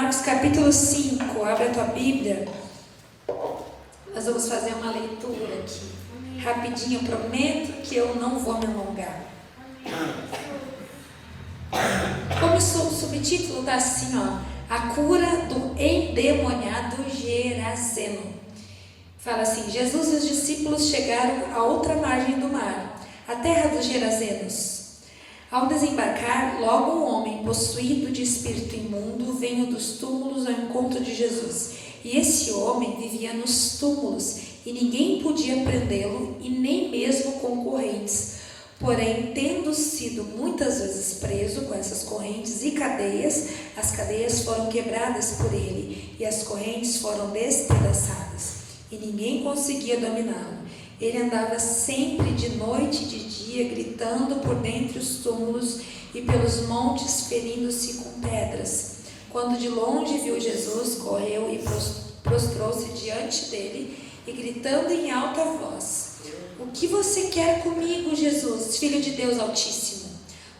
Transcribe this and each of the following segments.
Marcos capítulo 5, abre a tua Bíblia. Nós vamos fazer uma leitura aqui, rapidinho, eu prometo que eu não vou me alongar. Como o subtítulo está assim, ó, a cura do endemoniado Geraseno. Fala assim: Jesus e os discípulos chegaram à outra margem do mar, a terra dos Gerazenos. Ao desembarcar, logo um homem possuído de espírito imundo veio dos túmulos ao encontro de Jesus. E esse homem vivia nos túmulos, e ninguém podia prendê-lo, e nem mesmo com correntes. Porém, tendo sido muitas vezes preso com essas correntes e cadeias, as cadeias foram quebradas por ele, e as correntes foram despedaçadas, e ninguém conseguia dominá-lo. Ele andava sempre de noite e de dia, gritando por dentre os túmulos e pelos montes, ferindo-se com pedras. Quando de longe viu Jesus, correu e prostrou-se diante dele, e gritando em alta voz: "O que você quer comigo, Jesus, Filho de Deus Altíssimo?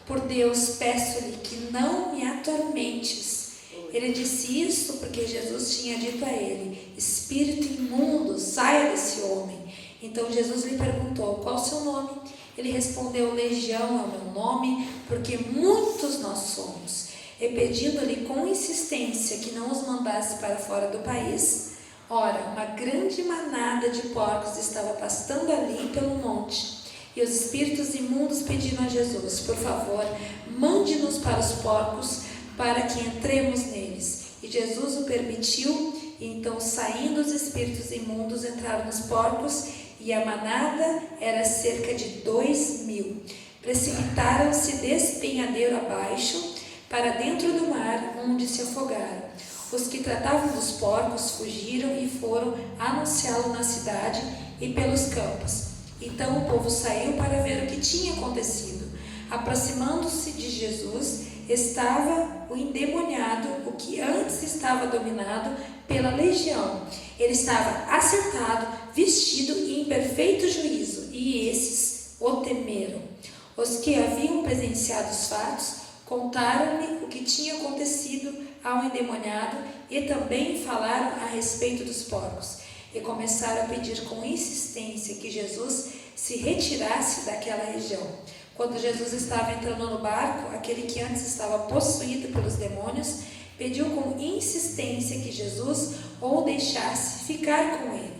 Por Deus, peço-lhe que não me atormentes." Ele disse isso porque Jesus tinha dito a ele: "Espírito imundo, saia desse homem." Então Jesus lhe perguntou: "Qual o seu nome?" Ele respondeu: "Legião é o meu nome, porque muitos nós somos." E pedindo-lhe com insistência que não os mandasse para fora do país. Ora, uma grande manada de porcos estava pastando ali pelo monte. E os espíritos imundos pediram a Jesus: "Por favor, mande-nos para os porcos, para que entremos neles." E Jesus o permitiu, e então, saindo os espíritos imundos, entraram nos porcos, e a manada era cerca de 2.000. Precipitaram-se despenhadeiro abaixo, para dentro do mar, onde se afogaram. Os que tratavam dos porcos fugiram e foram anunciá-lo na cidade e pelos campos. Então o povo saiu para ver o que tinha acontecido. Aproximando-se de Jesus, estava o endemoniado, o que antes estava dominado pela legião. Ele estava assentado, vestido e em perfeito juízo, e esses o temeram. Os que haviam presenciado os fatos contaram-lhe o que tinha acontecido ao endemoniado e também falaram a respeito dos porcos. E começaram a pedir com insistência que Jesus se retirasse daquela região. Quando Jesus estava entrando no barco, aquele que antes estava possuído pelos demônios pediu com insistência que Jesus o deixasse ficar com ele.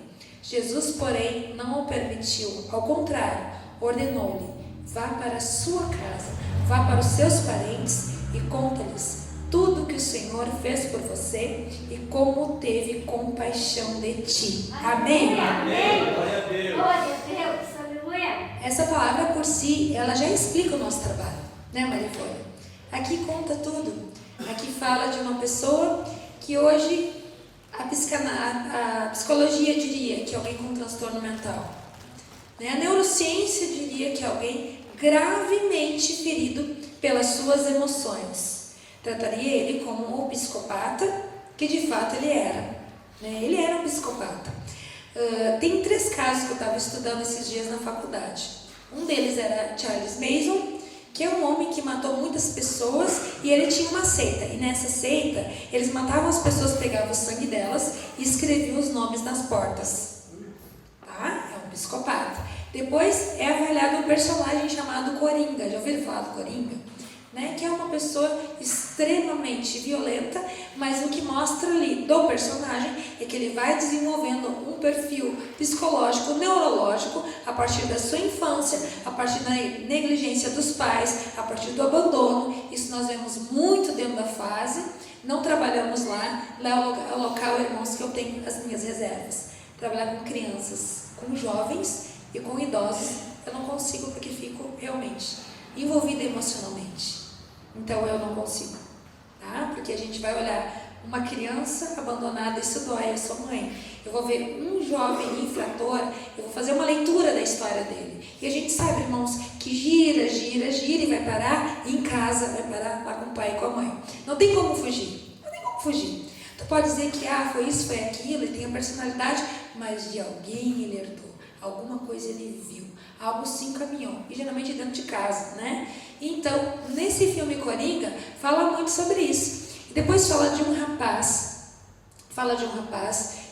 Jesus, porém, não o permitiu. Ao contrário, ordenou-lhe: "Vá para a sua casa, vá para os seus parentes e conta-lhes tudo o que o Senhor fez por você e como teve compaixão de ti." Amém? Amém. Glória a Deus. Glória a Deus. Aleluia. Essa palavra por si, ela já explica o nosso trabalho, né, Marifônia? Aqui conta tudo. Aqui fala de uma pessoa que hoje a psicologia diria que é alguém com transtorno mental, né? A neurociência diria que é alguém gravemente ferido pelas suas emoções. Trataria ele como um psicopata, que de fato ele era, né? Ele era um psicopata. Tem 3 casos que eu estava estudando esses dias na faculdade. Um deles era Charles Manson, que é um homem que matou muitas pessoas, e ele tinha uma seita. E nessa seita, eles matavam as pessoas, pegavam o sangue delas e escreviam os nomes nas portas. Tá? É um psicopata. Depois é avaliado um personagem chamado Coringa. Já ouviram falar do Coringa? Né? Que é uma pessoa extremamente violenta, mas o que mostra ali do personagem é que ele vai desenvolvendo um perfil psicológico, neurológico, a partir da sua infância, a partir da negligência dos pais, a partir do abandono. Isso nós vemos muito dentro da fase. Não trabalhamos lá é o local, irmãos, que eu tenho as minhas reservas. Trabalhar com crianças, com jovens e com idosos, eu não consigo, porque fico realmente envolvida emocionalmente. Então eu não consigo, tá? Porque a gente vai olhar uma criança abandonada, isso dói. Eu sou mãe, eu vou ver um jovem infrator, eu vou fazer uma leitura da história dele, e a gente sabe, irmãos, que gira e vai parar em casa, vai parar lá com o pai e com a mãe. Não tem como fugir, não tem como fugir. Tu pode dizer que foi isso, foi aquilo, ele tem a personalidade, mas de alguém ele herdou, alguma coisa ele viu, algo se encaminhou, e geralmente dentro de casa, né? Então, nesse filme Coringa, fala muito sobre isso. E depois fala de um rapaz,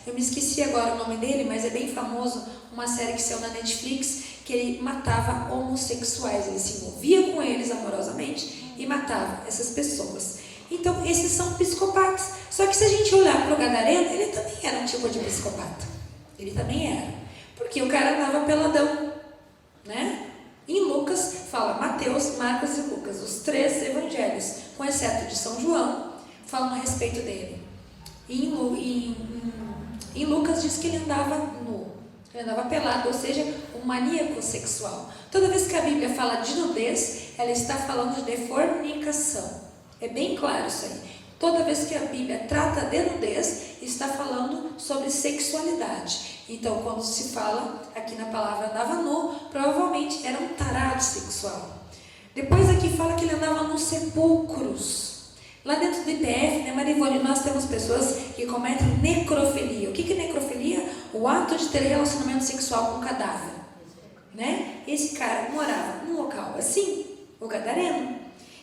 eu me esqueci agora o nome dele, mas é bem famoso, uma série que saiu na Netflix, que ele matava homossexuais, ele se envolvia com eles amorosamente e matava essas pessoas. Então, esses são psicopatas. Só que se a gente olhar para o Gadareno, ele também era um tipo de psicopata. Ele também era. Porque o cara andava peladão, né? Em Lucas, fala Mateus, Marcos e Lucas, os 3 evangelhos, com exceto de São João, falam a respeito dele. E em Lucas diz que ele andava nu, ele andava pelado, ou seja, um maníaco sexual. Toda vez que a Bíblia fala de nudez, ela está falando de fornicação. É bem claro isso aí. Toda vez que a Bíblia trata de nudez, está falando sobre sexualidade. Então, quando se fala aqui na palavra andava nu, provavelmente era um tarado sexual. Depois aqui fala que ele andava nos sepulcros. Lá dentro do IPF, né, Marivone, nós temos pessoas que cometem necrofilia. O que é necrofilia? O ato de ter relacionamento sexual com o cadáver. Né? Esse cara morava num local assim, o Gadareno,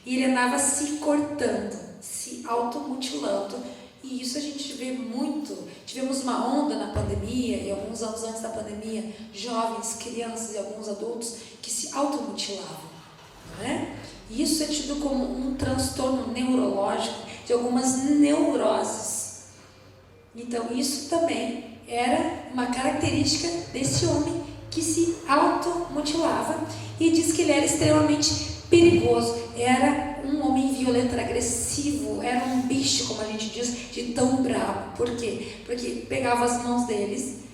e ele andava se cortando, se automutilando. E isso a gente vê muito. Tivemos uma onda na pandemia, e alguns anos antes da pandemia, jovens, crianças e alguns adultos que se automutilavam. Né? E isso é tido como um transtorno neurológico de algumas neuroses. Então, isso também era uma característica desse homem que se automutilava, e diz que ele era extremamente perigoso, era um homem violento, era agressivo, era um bicho, como a gente diz, de tão bravo. Por quê? Porque pegava as mãos dele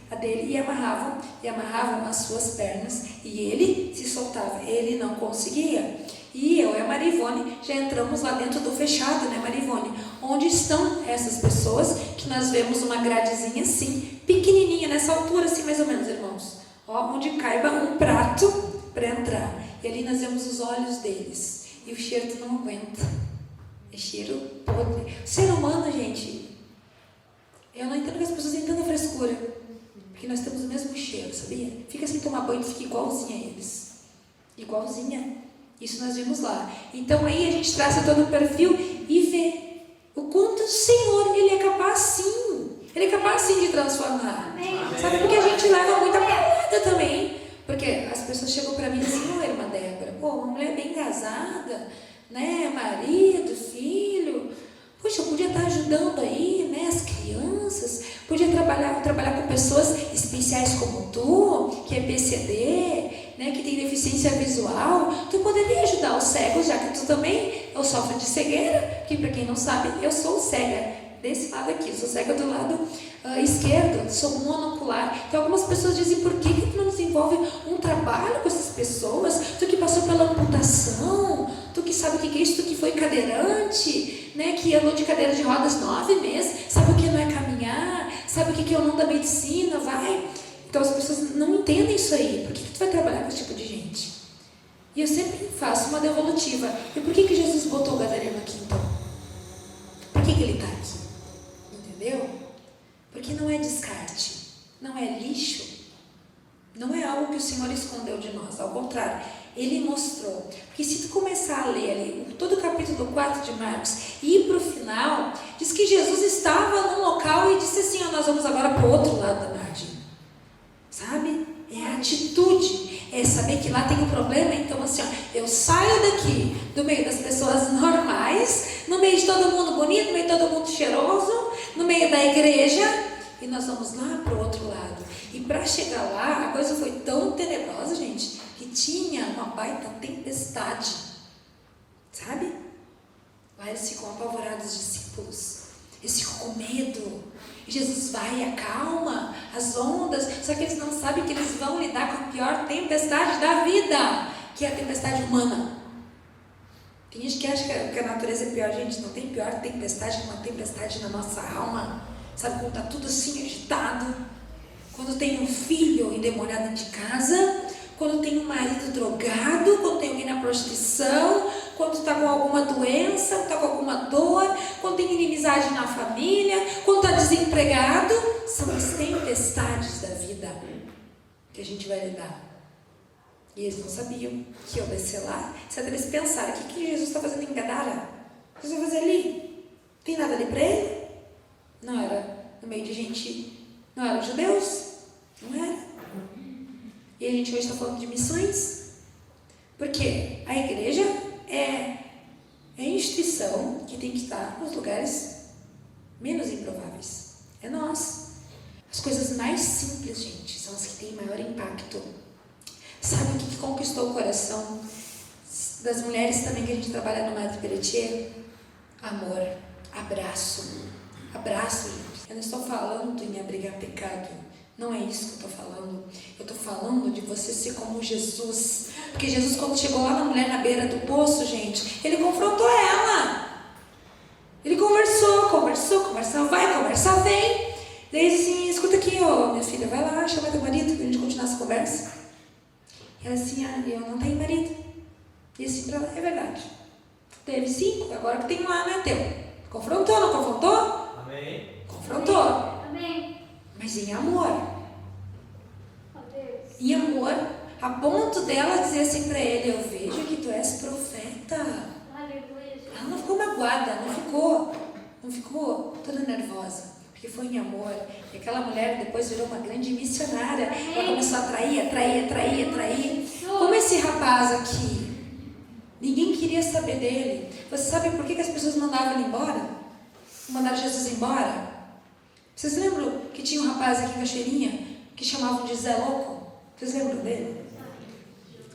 e amarravam as suas pernas, e ele se soltava, ele não conseguia. E eu e a Marivone já entramos lá dentro do fechado, né, Marivone? Onde estão essas pessoas, que nós vemos uma gradezinha assim, pequenininha, nessa altura assim mais ou menos, irmãos, ó, onde caiba um prato para entrar. E ali nós vemos os olhos deles. E o cheiro tu não aguenta. É cheiro podre. O ser humano, gente, eu não entendo que as pessoas têm tanta frescura. Porque nós temos o mesmo cheiro, sabia? Fica sem tomar banho, fica igualzinha a eles. Igualzinha. Isso nós vimos lá. Então aí a gente traça todo o perfil e vê o quanto o Senhor, Ele é capaz sim. Ele é capaz sim de transformar. Amém. Sabe? Porque a gente leva muita parada também. Porque as pessoas chegam para mim assim, ô irmã Débora, pô, uma mulher bem casada, né, marido, filho, poxa, eu podia estar ajudando aí, né, as crianças, podia trabalhar com pessoas especiais como tu, que é PCD, né, que tem deficiência visual, tu poderia ajudar os cegos, já que tu também sofre de cegueira, que para quem não sabe, eu sou cega, desse lado aqui, sou cega do lado esquerdo, sou monocular. Então algumas pessoas dizem, por que tu não desenvolve um trabalho com essas pessoas? Tu que passou pela amputação, tu que sabe o que é isso, tu que foi cadeirante, né, que andou de cadeira de rodas 9 meses, sabe o que não é caminhar, sabe o que é o não da medicina, vai. Então as pessoas não entendem isso aí. Por que tu vai trabalhar com esse tipo de gente? E eu sempre faço uma devolutiva. E por que Jesus botou o Gadareno aqui então? Por que ele está aqui? Entendeu? Porque não é descarte, não é lixo, não é algo que o Senhor escondeu de nós, ao contrário, Ele mostrou. Porque se tu começar a ler ali todo o capítulo 4 de Marcos e ir para o final, diz que Jesus estava num local e disse assim, ó, nós vamos agora para o outro lado da margem. Sabe? É a atitude, é saber que lá tem um problema, então assim, ó, eu saio daqui, do meio das pessoas normais, no meio de todo mundo bonito, no meio de todo mundo cheiroso, no meio da igreja, e nós vamos lá para o outro lado. E para chegar lá, a coisa foi tão tenebrosa, gente, que tinha uma baita tempestade, sabe? Lá eles ficam apavorados, os discípulos, eles ficam com medo. E Jesus vai e acalma as ondas, só que eles não sabem que eles vão lidar com a pior tempestade da vida, que é a tempestade humana. Tem gente que acha que a natureza é pior, gente, não tem pior tempestade que uma tempestade na nossa alma. Sabe quando está tudo assim agitado? Quando tem um filho endemoniado dentro de casa, quando tem um marido drogado, quando tem alguém na prostituição, quando está com alguma doença, está com alguma dor, quando tem inimizade na família, quando está desempregado, são as tempestades da vida que a gente vai lidar. E eles não sabiam que ia descer lá, exceto eles pensaram, o que Jesus está fazendo em Gadara? O que Jesus vai fazer ali? Tem nada ali para ele? Não era no meio de gente, não eram judeus? Não era. E a gente hoje está falando de missões, porque a igreja é a instituição que tem que estar nos lugares menos improváveis. É nós. As coisas mais simples, gente, são as que têm maior impacto. Sabe o que conquistou o coração das mulheres também que a gente trabalha no Madre Pelletier? Amor, abraço. Abraço, gente. Eu não estou falando em abrigar pecado. Não é isso que eu estou falando. Eu estou falando de você ser como Jesus. Porque Jesus, quando chegou lá na mulher na beira do poço, gente, ele confrontou ela. Ele conversou, vai, conversa, vem. Daí ele disse assim, escuta aqui, minha filha, vai lá, chama teu marido para a gente continuar essa conversa. E ela assim, eu não tenho marido. E assim para ela, é verdade. Teve 5, agora que tem lá, né, teu. Confrontou, não confrontou? Amém. Confrontou. Amém. Mas em amor. Ó Deus. Em amor, a ponto dela dizer assim para ele, eu vejo que tu és profeta. Aleluia. Ela não ficou magoada, não ficou toda nervosa, porque foi em amor. E aquela mulher depois virou uma grande missionária. Ela começou a atrair. Como esse rapaz aqui, ninguém queria saber dele. Você sabe por que as pessoas mandavam ele embora? Mandaram Jesus embora? Vocês lembram que tinha um rapaz aqui em Cachoeirinha que chamavam de Zé Louco? Vocês lembram dele?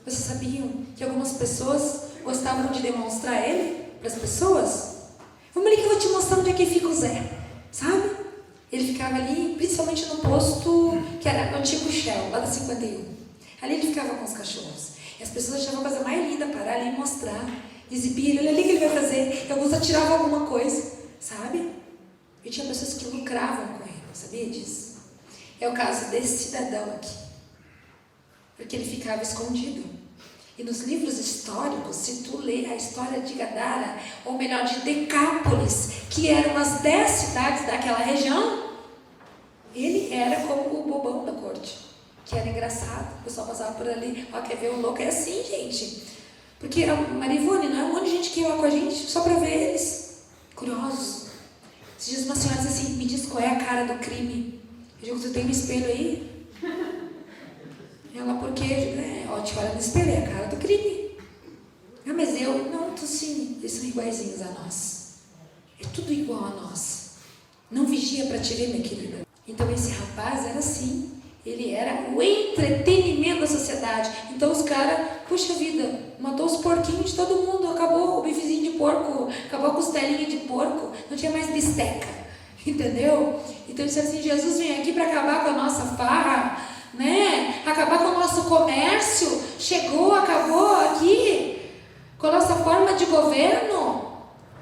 Vocês sabiam que algumas pessoas gostavam de demonstrar ele para as pessoas? Vamos ali que eu vou te mostrar onde é que fica o Zé, sabe? Ele ficava ali, principalmente no posto que era o antigo Shell, lá da 51. Ali ele ficava com os cachorros. E as pessoas achavam a coisa mais linda parar ali e mostrar, exibir, olha ali o que ele vai fazer. E alguns atiravam alguma coisa, sabe? E tinha pessoas que lucravam com ele, sabia disso? É o caso desse cidadão aqui. Porque ele ficava escondido. E nos livros históricos, se tu lê a história de Gadara, ou melhor, de Decápolis, que eram as 10 cidades daquela região, ele era como o bobão da corte, que era engraçado. O pessoal passava por ali, quer ver o louco? É assim, gente. Porque a Marivone, não é um monte de gente que ia lá com a gente só para ver eles, curiosos. Esses dias uma senhora disse assim, me diz qual é a cara do crime. Eu digo, tu tem um espelho aí? Ela, por quê? Te olha no espelho, é a cara do crime. Mas eu, não, tu sim, eles são iguaizinhos a nós. É tudo igual a nós. Não vigia para te ver, minha querida. Então esse rapaz era assim, ele era o entretenimento da sociedade. Então os caras, puxa vida, matou os porquinhos de todo mundo, acabou o bifezinho de porco, acabou a costelinha de porco, não tinha mais bisteca, entendeu? Então disseram assim, Jesus vem aqui para acabar com a nossa farra, né? Acabar com o nosso comércio, chegou, acabou aqui, com a nossa forma de governo.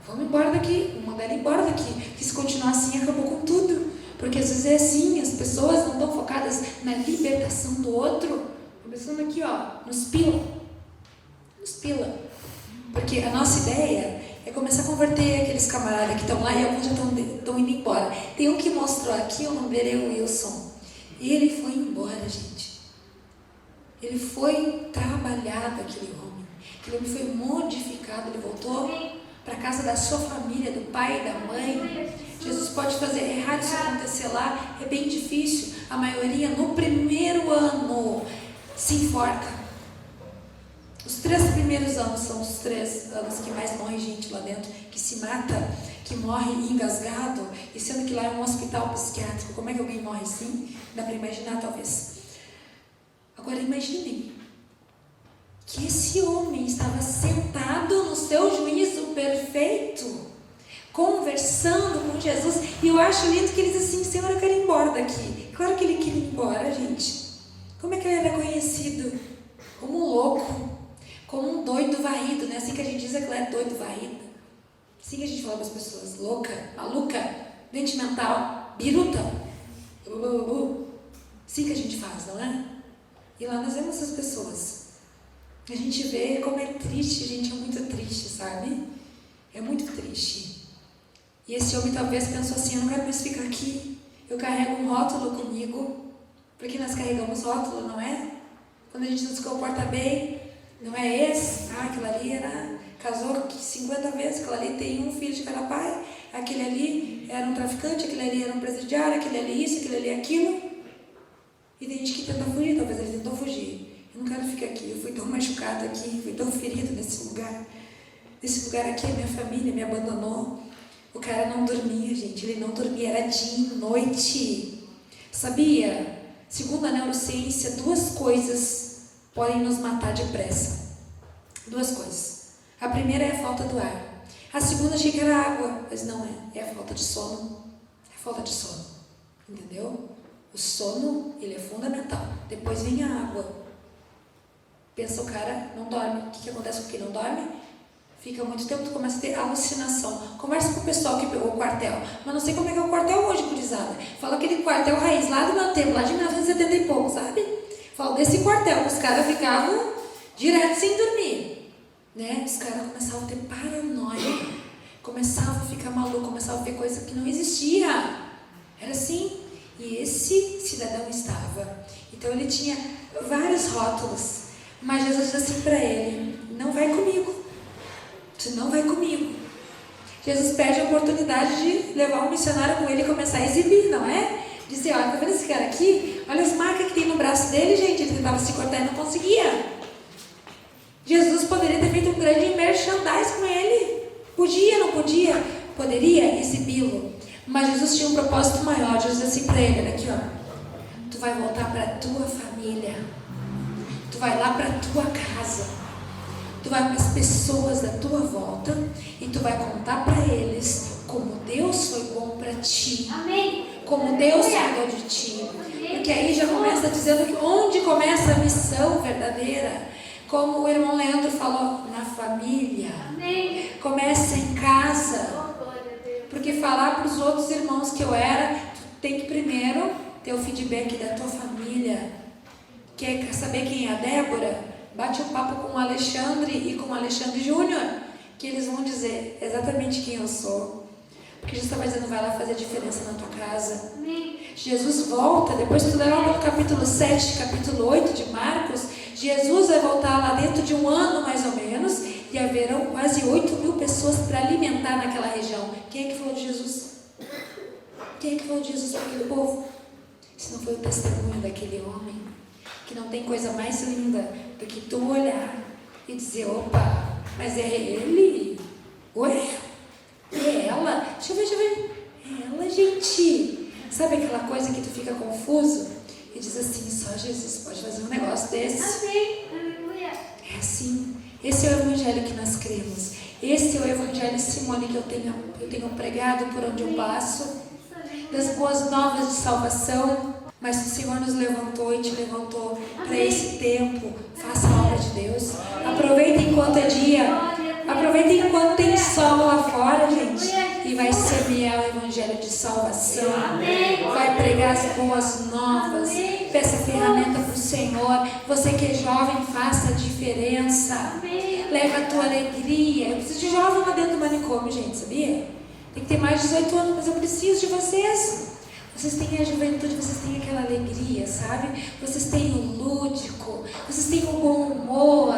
Vamos embora daqui, vamos mandar ele embora daqui, que se continuar assim acabou com tudo. Porque às vezes é assim, as pessoas não estão focadas na libertação do outro. Estou pensando aqui, nos pila. Porque a nossa ideia é começar a converter aqueles camaradas que estão lá e alguns já estão indo embora. Tem um que mostrou aqui, o nome dele é o Wilson. E ele foi embora, gente. Ele foi trabalhado, aquele homem. Aquele homem foi modificado, ele voltou para a casa da sua família, do pai e da mãe. Jesus pode fazer errar isso acontecer lá, é bem difícil. A maioria no primeiro ano se enforca. Os 3 primeiros anos são os 3 anos que mais morre gente lá dentro, que se mata, que morre engasgado, e sendo que lá é um hospital psiquiátrico. Como é que alguém morre assim? Dá para imaginar, talvez. Agora imaginem que esse homem estava sentado no seu juízo perfeito, conversando com Jesus, e eu acho lindo que ele diz assim, Senhor, eu quero ir embora daqui. Claro que ele queria ir embora, gente. Como é que ele era conhecido? Como um louco, como um doido varrido, né? Assim que a gente diz que ela é doido varrido. Assim que a gente fala para as pessoas, louca, maluca, doente mental, biruta. Assim que a gente faz, não é? E lá nós vemos essas pessoas. A gente vê como é triste, gente, é muito triste, sabe? É muito triste. E esse homem talvez pensou assim, eu não quero mais ficar aqui. Eu carrego um rótulo comigo, porque nós carregamos rótulo, não é? Quando a gente não se comporta bem, não é esse? Aquela ali casou 50 vezes, aquela ali tem um filho de cada pai. aquele ali era um traficante, aquele ali era um presidiário, aquele ali isso, aquele ali aquilo. E tem gente que tenta fugir, talvez ele tentou fugir. Eu não quero ficar aqui, eu fui tão machucado aqui, fui tão ferido nesse lugar. Nesse lugar aqui, a minha família me abandonou. O cara não dormia, gente, ele não dormia, era dia e noite. Sabia? Segundo a neurociência, 2 coisas podem nos matar depressa. 2 coisas. A primeira é a falta do ar. A segunda achei que era água, mas não é. É a falta de sono. É a falta de sono. Entendeu? O sono, ele é fundamental. Depois vem a água. Pensa, o cara não dorme. O que acontece com quem não dorme? Fica muito tempo, tu começa a ter alucinação. Conversa com o pessoal que pegou o quartel. Mas não sei como é que é o quartel hoje, gurizada. Fala aquele quartel raiz lá do meu tempo, lá de 1970 e pouco, sabe? Fala desse quartel, que os caras ficavam direto sem dormir. Né? Os caras começavam a ter paranoia. Começavam a ficar maluco, começavam a ver coisa que não existia. Era assim. E esse cidadão estava. Então ele tinha vários rótulos. Mas Jesus disse assim para ele: não vai comigo. Tu não vai comigo. Jesus perde a oportunidade de levar um missionário com ele e começar a exibir, não é? Dizer, olha, tá vendo esse cara aqui? Olha as marcas que tem no braço dele, gente. Ele tentava se cortar e não conseguia. Jesus poderia ter feito um grande merchandise com ele. Podia, não podia? Poderia exibi-lo. Mas Jesus tinha um propósito maior. Jesus disse assim para ele, olha aqui, ó. Tu vai voltar para a tua família. Tu vai lá para a tua casa. Tu vai para as pessoas da tua volta e tu vai contar para eles como Deus foi bom para ti. Amém. Como Deus cuidou de ti. Porque aí já começa dizendo que onde começa a missão verdadeira. Como o irmão Leandro falou, na família. Amém. Começa em casa. Porque falar para os outros irmãos que eu era, tu tem que primeiro ter o feedback da tua família. Quer saber quem é a Débora? Bate um papo com o Alexandre e com o Alexandre Júnior, que eles vão dizer exatamente quem eu sou. Porque Jesus estava dizendo, vai lá fazer diferença na tua casa. Amém. Jesus volta, depois tu lê lá no capítulo 7, capítulo 8 de Marcos, Jesus vai voltar lá dentro de 1 ano mais ou menos, e haverão quase 8.000 pessoas para alimentar naquela região. Quem é que falou de Jesus? Quem é que falou de Jesus para aquele povo? Se não foi o testemunho daquele homem, que não tem coisa mais linda do que tu olhar e dizer, opa, mas é ele? Ué? É ela? Deixa eu ver. É ela, gente. Sabe aquela coisa que tu fica confuso? E diz assim, só Jesus pode fazer um negócio desse. Amém. Aleluia. É assim. Esse é o evangelho que nós cremos. Esse é o evangelho, Simone, que eu tenho pregado por onde eu passo. Das boas novas de salvação. Mas o Senhor nos levantou e te levantou para esse tempo. Faça a obra de Deus. Aproveita enquanto é dia. Aproveita enquanto tem sol lá fora, gente. E vai semear o evangelho de salvação. Vai pregar as boas novas. Peça ferramenta para o Senhor. Você que é jovem, faça a diferença. Leva a tua alegria. Eu preciso de jovem lá dentro do manicômio, gente, sabia? Tem que ter mais de 18 anos, mas eu preciso de vocês. Vocês têm a juventude, vocês têm aquela alegria, sabe? Vocês têm o lúdico, vocês têm o bom humor,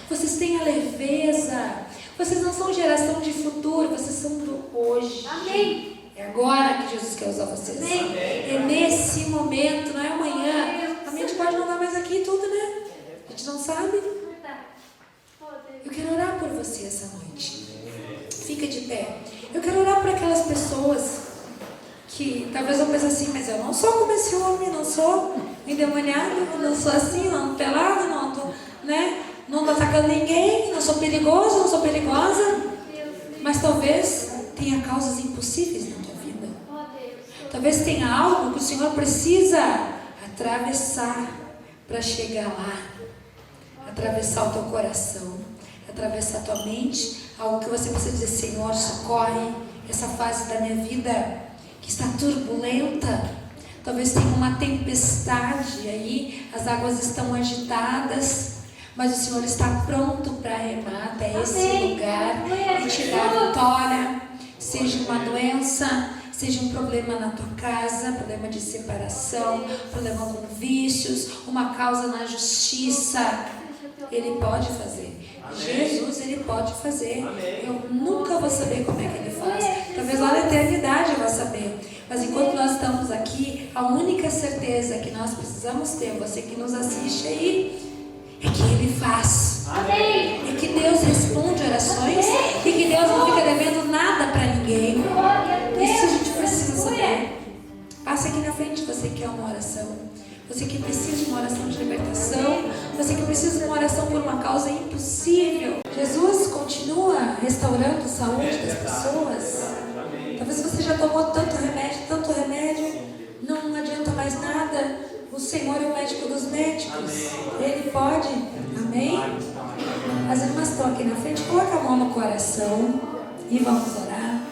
vocês têm a leveza. Vocês não são geração de futuro, vocês são do hoje. Amém. É agora que Jesus quer usar vocês. Amém. É nesse momento, não é amanhã. A gente pode não estar mais aqui tudo, né? A gente não sabe. Eu quero orar por você essa noite. Fica de pé. Eu quero orar por aquelas pessoas que talvez vão pensar assim, mas eu não sou como esse homem, não sou endemoniado, não sou assim, não ando pelado, não ando, né? Não ando atacando ninguém, não sou perigoso, não sou perigosa. Mas talvez tenha causas impossíveis na tua vida. Talvez tenha algo que o Senhor precisa atravessar para chegar lá. Atravessar o teu coração, atravessar a tua mente, algo que você precisa dizer, Senhor, socorre essa fase da minha vida que está turbulenta. Talvez tenha uma tempestade aí, as águas estão agitadas, mas o Senhor está pronto para remar até esse lugar e te dar vitória. Seja uma doença, seja um problema na tua casa, problema de separação, problema com vícios, uma causa na justiça, Ele pode fazer. Jesus, Ele pode fazer. Eu nunca vou saber como é que Ele faz. Talvez lá na eternidade eu vá saber. Mas enquanto nós estamos aqui, a única certeza que nós precisamos ter, você que nos assiste aí, é que Ele faz. É que Deus responde orações e que Deus não fica devendo nada para ninguém. Isso a gente precisa saber. Passa aqui na frente, você que quer uma oração. Você que precisa de uma oração de libertação. Você que precisa de uma oração por uma causa impossível. Jesus continua restaurando a saúde das pessoas. Talvez você já tomou tanto remédio, não adianta mais nada. O Senhor é o médico dos médicos. Ele pode. Amém? As irmãs estão aqui na frente. Coloca a mão no coração e vamos orar.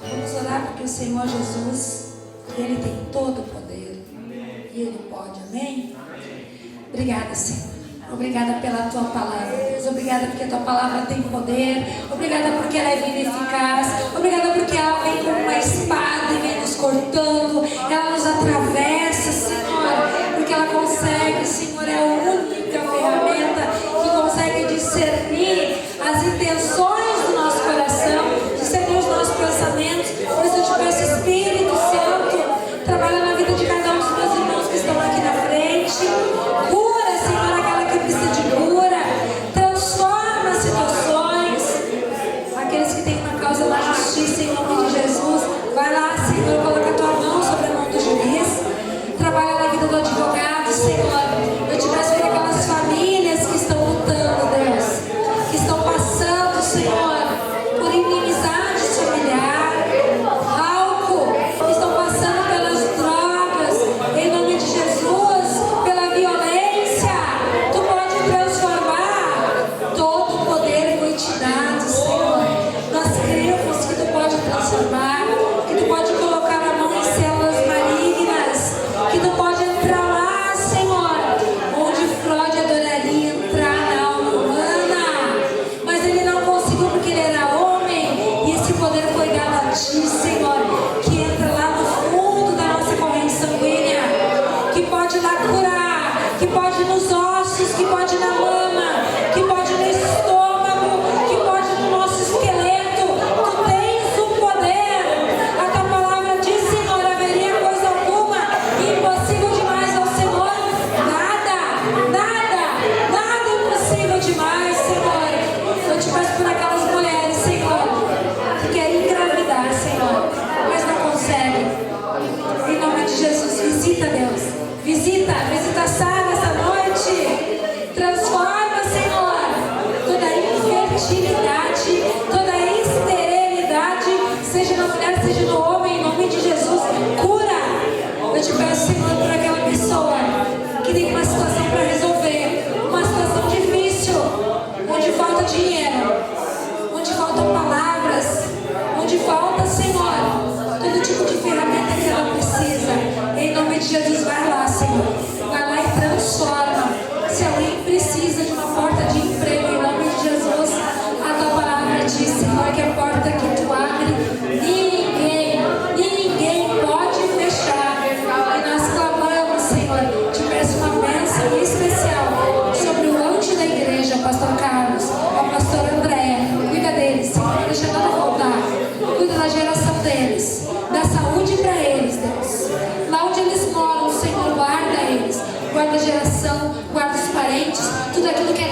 Vamos orar porque o Senhor Jesus, Ele tem todo o poder. E Ele pode. Amém? Obrigada, Senhor. Obrigada pela Tua palavra, Deus. Obrigada porque a Tua palavra tem poder. Obrigada porque ela é viva e eficaz. Obrigada porque ela vem como uma espada e vem nos cortando. Ela nos atravessa, Senhor. Porque ela consegue, Senhor, é a única ferramenta que consegue discernir as intenções do nosso coração, discernir os nossos pensamentos. Por isso eu te peço, Espírito Santo, trabalha na vida de cada um dos meus irmãos que estão aqui na frente. Cura, Senhor, aquela que precisa de cura. Transforma situações. Aqueles que têm uma causa na justiça, em nome de Jesus. Vai lá, Senhor, coloca a tua mão sobre a mão do juiz. Trabalha na vida do advogado, Senhor. Eu te peço por aquelas famílias que estão lutando, Deus, que estão passando, Senhor, por inimizade familiar, álcool, que estão passando pelas drogas, em nome de Jesus, pela violência. Tu pode transformar. Todo o poder foi te dado, Senhor. Nós cremos que tu pode transformar, que tu pode colocar a mão em células malignas, que tu pode entrar lá, Senhor, onde Freud adoraria entrar na alma humana, mas ele não conseguiu porque ele era homem, e esse poder foi dado a ti, Senhor, que entra lá no fundo da nossa corrente sanguínea, que pode lá curar, que pode nos ossos, que pode na mama, que pode no estômago, que pode no nosso esqueleto. Tu tens o poder. A tua palavra diz, Senhor, haveria coisa alguma impossível demais ao Senhor? Nada impossível demais, Senhor. Eu te peço por aquelas mulheres, Senhor, que querem engravidar, Senhor, mas não conseguem. Em nome de Jesus, visita, Deus. Visita a Sara essa noite. Transforma, Senhor, toda infertilidade, toda esterilidade, seja na mulher, seja no homem, em nome de Jesus. Cura. Eu te peço, Senhor, por aquela pessoa que tem uma situação para resolver, uma situação difícil, onde falta dinheiro, onde faltam palavras, onde falta, Senhor, todo tipo de ferramenta que ela precisa. Em nome de Jesus, vai lá, Senhor. Vai lá e transforma. Se alguém precisa de uma porta de emprego, em nome de Jesus, a tua palavra diz, Senhor, que a porta que tu abre, ninguém pode fechar. E nós clamamos, Senhor, te peço uma bênção especial sobre o anjo da igreja, o pastor Carlos, o pastor André. Cuida deles, Senhor, não deixa nada voltar. Cuida da geração deles, da saúde para eles, Deus. Lá onde eles moram, Senhor, guarda eles. Guarda a geração, guarda os parentes, tudo aquilo que é